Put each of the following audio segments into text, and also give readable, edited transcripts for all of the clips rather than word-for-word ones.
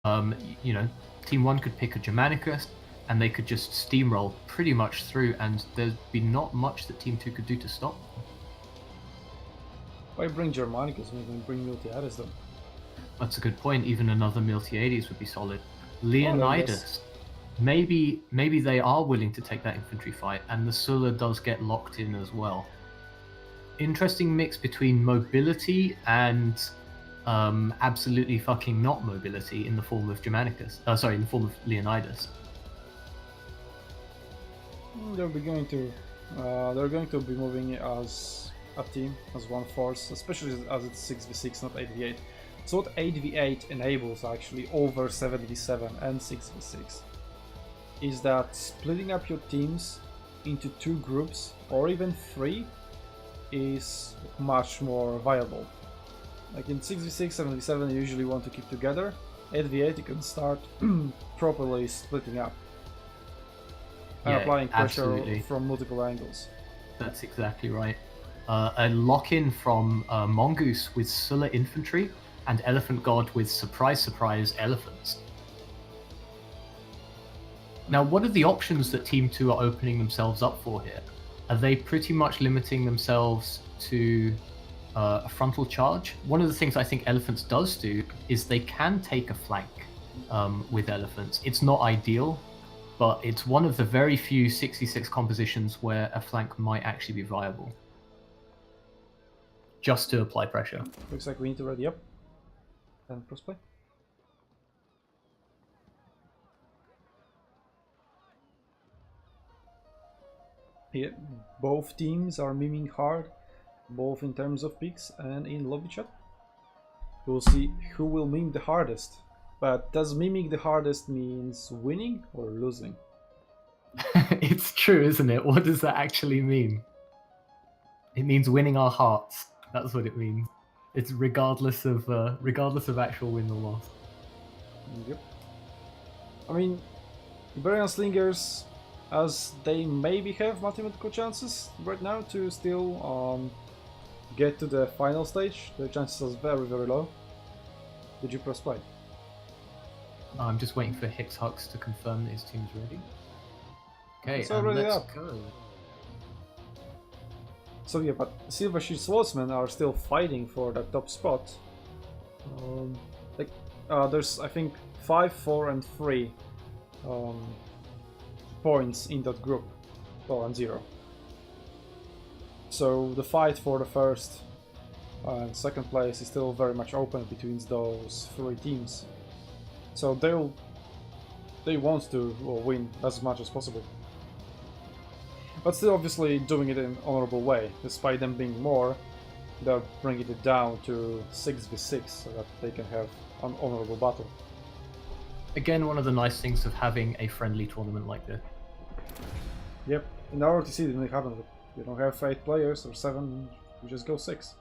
You know, Team 1 could pick a Germanicus, and they could just steamroll pretty much through, and there'd be not much that Team 2 could do to stop them. Why bring Germanicus when you can bring Miltiades then? That's a good point. Even another Miltiades would be solid. Leonidas, maybe they are willing to take that infantry fight, and the Sulla does get locked in as well. Interesting mix between mobility and absolutely fucking not mobility in the form of Germanicus. Sorry, in the form of Leonidas. They're going to be moving as a team, as one force, especially as it's 6v6, not 8v8. So what 8v8 enables actually over 7v7 and 6v6 is that splitting up your teams into 2 groups or even 3 is much more viable. Like in 6v6, 7v7 you usually want to keep together. 8v8 you can start properly splitting up and applying pressure from multiple angles. That's exactly right. A lock-in from Mongoose with Sulla infantry and Elephant God with surprise elephants. Now, what are the options that Team 2 are opening themselves up for here? Are they pretty much limiting themselves to a frontal charge? One of the things I think Elephants does do is they can take a flank with Elephants. It's not ideal, but it's one of the very few 66 compositions where a flank might actually be viable. Just to apply pressure. Looks like we need to ready up and crossplay. Yeah, both teams are miming hard, both in terms of picks and in lobby chat. We'll see who will meme the hardest. But does miming the hardest means winning or losing? It's true, isn't it? What does that actually mean? It means winning our hearts. That's what it means. It's regardless of actual win or loss. Yep. I mean, Iberian Slingers, as they maybe have mathematical chances right now to still get to the final stage, the chances are very, very low. Did you press play? I'm just waiting for Hicks Hux to confirm that his team's ready. Okay, it's already let's up. Go. So yeah, but Silver Shield Swordsmen are still fighting for that top spot. There's I think 5, 4, and 3 points in that group, 4 and 0. So the fight for the first and second place is still very much open between those 3 teams. So they want to win as much as possible. But still obviously doing it in an honorable way. Despite them being more, they're bringing it down to 6v6 so that they can have an honorable battle. Again, one of the nice things of having a friendly tournament like this. Yep, in our RTC they haven't. You don't have 8 players or 7, you just go 6.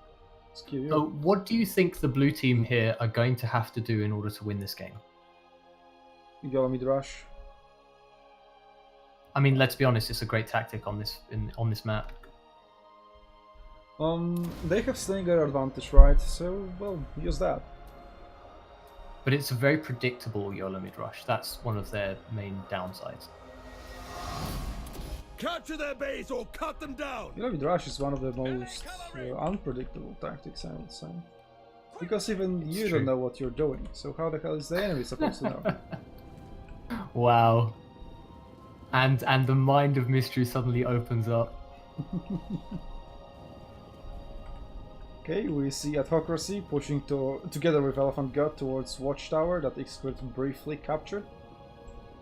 So what do you think the blue team here are going to have to do in order to win this game? Yellow mid rush. I mean, let's be honest, it's a great tactic on this map. They have Slinger advantage, right? So, well, use that. But it's a very predictable YOLO mid rush. That's one of their main downsides. Capture their base or cut them down! YOLO mid rush is one of the most unpredictable tactics, I would say. Because even you don't know what you're doing, so how the hell is the enemy supposed to know? Wow. And the mind of mystery suddenly opens up. Okay, we see Autocracy pushing together with Elephant God towards Watchtower that X-Squid briefly captured.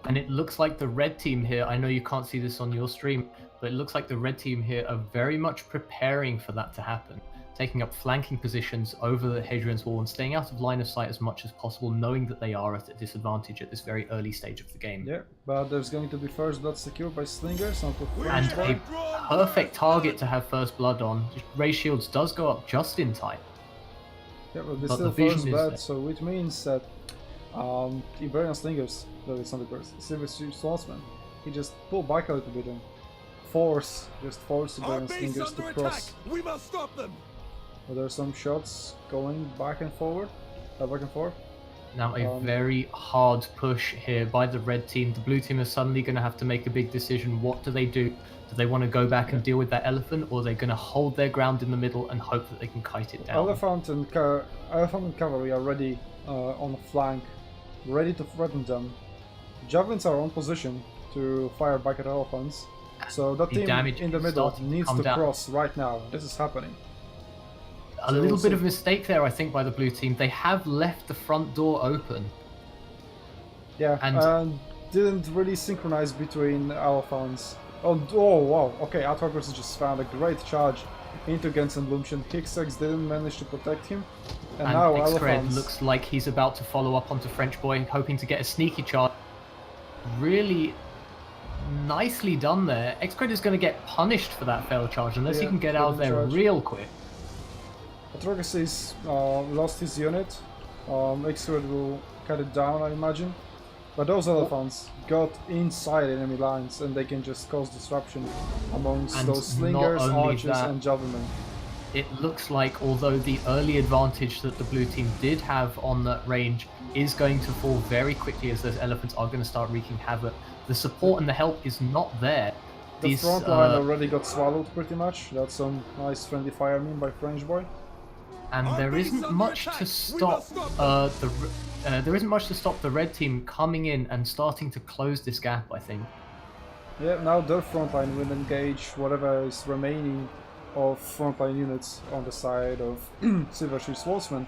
And it looks like the red team here, I know you can't see this on your stream, but it looks like the red team here are very much preparing for that to happen. Taking up flanking positions over the Hadrian's Wall and staying out of line of sight as much as possible, knowing that they are at a disadvantage at this very early stage of the game. Yeah, but there's going to be first blood secured by Slingers onto and a perfect target to have first blood on. Ray Shields does go up just in time. Yeah, but there's still first blood, so which means that Iberian Slingers, though it's not the first, Silver Shield Swordsman, he just pull back a little bit and force Iberian Slingers to cross. We must stop them. Well, there are some shots going back and forth. Now a very hard push here by the red team. The blue team is suddenly going to have to make a big decision. What do they do? Do they want to go back and deal with that elephant, or are they going to hold their ground in the middle and hope that they can kite it down? Elephant and cavalry are ready on the flank, ready to threaten them. Javelins are on position to fire back at elephants. So that team in the middle needs to cross right now. This is happening. A little bit of mistake there, I think, by the blue team. They have left the front door open. Yeah, and didn't really synchronize between elephants. Oh wow, okay, Autocracy just found a great charge into Gensendlumchen. Hixex didn't manage to protect him. And now elephants... looks like he's about to follow up onto French Boy, hoping to get a sneaky charge. Really nicely done there. Xcred is going to get punished for that failed charge unless he can get out of there real quick. Autocracy's lost his unit. Xcred will cut it down, I imagine. But those elephants got inside enemy lines and they can just cause disruption amongst those slingers, archers and javelin. It looks like, although the early advantage that the blue team did have on that range is going to fall very quickly as those elephants are going to start wreaking havoc, the support and the help is not there. The front line already got swallowed pretty much. That's some nice friendly fire meme by French Boy. And there isn't much to stop the red team coming in and starting to close this gap, I think. Yeah, now their frontline will engage whatever is remaining of frontline units on the side of Silver Shield Swordsmen.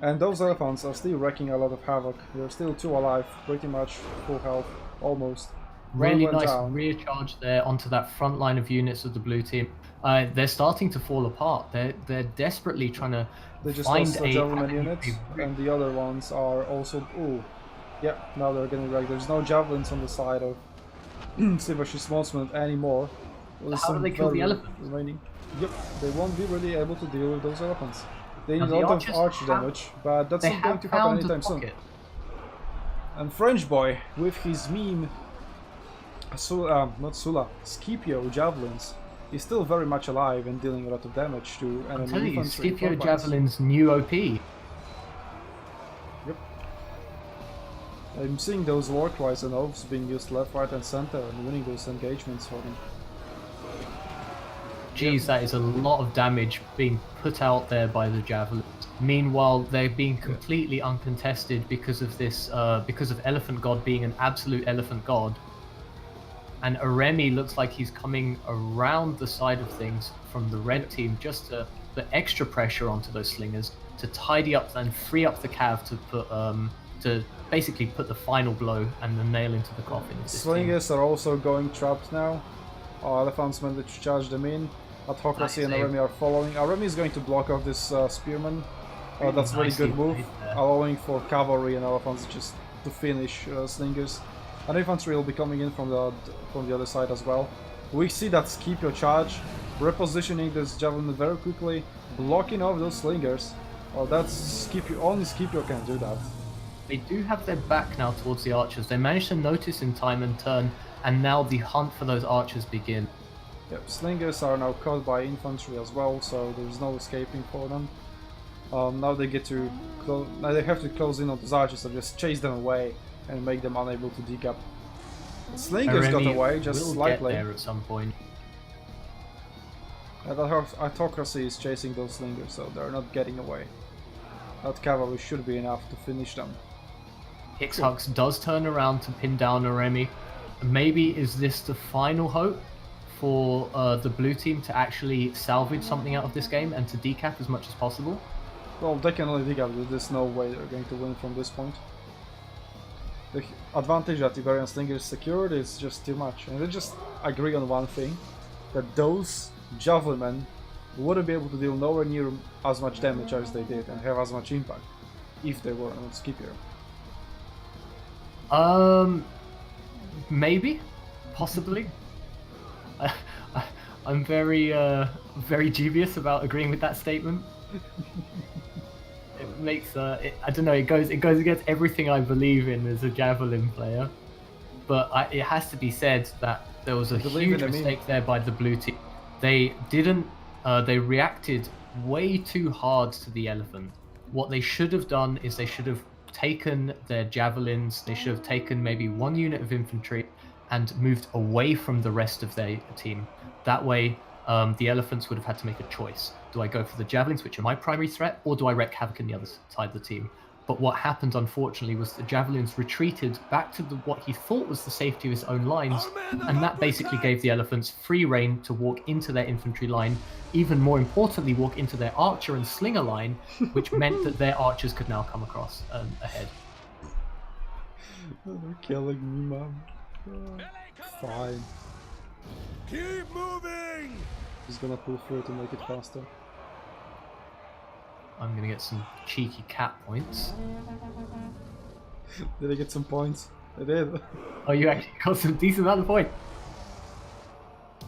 And those elephants are still wreaking a lot of havoc. They're still 2 alive, pretty much full health, almost. Really nice rear charge there onto that front line of units of the blue team. They're starting to fall apart. They're desperately trying to find a javelin unit, and the other ones are also... Ooh, yeah, now they're getting wrecked. There's no javelins on the side of Silver Shield Swordsmen anymore. How do they kill the elephants? Remaining. Yep, they won't be really able to deal with those elephants. They need a lot of archer damage, but that's not going to happen anytime soon. And French Boy, with his meme, Scipio javelins, is still very much alive and dealing a lot of damage to enemy infantry. I'm telling you, Scipio javelins new OP. Yep. I'm seeing those war cries and oaths being used left, right and center and winning those engagements for them. Geez, that is a lot of damage being put out there by the javelins. Meanwhile, they're being completely uncontested because of this, because of Elephant God being an absolute Elephant God. And Aremi looks like he's coming around the side of things from the red team just to put extra pressure onto those slingers to tidy up and free up the cav to put to basically put the final blow and the nail into the coffin. Slingers are also going trapped now. Elephants managed to charge them in. Autocracy and Aremi are following. Aremi is going to block off this spearman. That's a really good move, allowing for cavalry and elephants just to finish slingers. And infantry will be coming in from the other side as well. We see that Scipio charge, repositioning this javelin very quickly, blocking off those slingers. Oh, that's Scipio. Only Scipio can do that. They do have their back now towards the archers. They managed to notice in time and turn, and now the hunt for those archers begin. Yep, slingers are now caught by infantry as well, so there's no escaping for them. Now they get to now they have to close in on those archers and just chase them away and make them unable to dig up. The slingers got away just slightly. Get there at some point. And Autocracy is chasing those slingers, so they're not getting away. That cavalry should be enough to finish them. Hux does turn around to pin down Aremi. Maybe is this the final hope for the blue team to actually salvage something out of this game and to decap as much as possible? Well, they can only decap. There's no way they're going to win from this point. The advantage that Iberian Slingers secured is just too much. And they just agree on one thing, that those javelin wouldn't be able to deal nowhere near as much damage as they did and have as much impact if they were on Scipio. Maybe, possibly. I'm very dubious about agreeing with that statement. It makes I don't know. It goes against everything I believe in as a javelin player. But it has to be said that there was a huge mistake there by the blue team. They didn't. They reacted way too hard to the elephant. What they should have done is they should have taken their javelins, they should have taken maybe one unit of infantry and moved away from the rest of their team. That way, the elephants would have had to make a choice. Do I go for the javelins, which are my primary threat, or do I wreak havoc on the other side of the team? But what happened, unfortunately, was the javelins retreated back to what he thought was the safety of his own lines, and that basically gave the elephants free rein to walk into their infantry line, even more importantly, walk into their archer and slinger line, which meant that their archers could now come across ahead. They're killing me, man. Fine. Keep moving! He's gonna pull through to make it faster. I'm going to get some cheeky cat points. Did I get some points? I did. Oh, you actually got some decent amount of points.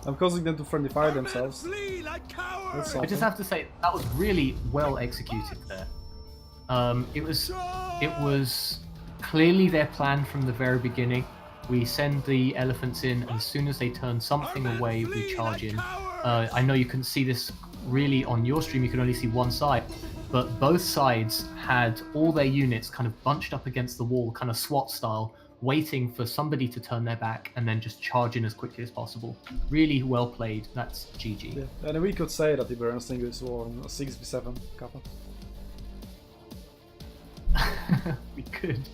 I'm causing them to friendly fire themselves. Flee like cowards! I just have to say, that was really well executed there. It was clearly their plan from the very beginning. We send the elephants in, and as soon as they turn something away, we charge in. I know you couldn't see this really on your stream, you could only see one side, but both sides had all their units kind of bunched up against the wall, kind of SWAT style, waiting for somebody to turn their back and then just charge in as quickly as possible. Really well played. That's GG. Yeah. And we could say that Iberian Slingers were on a 6v7 kappa. We could.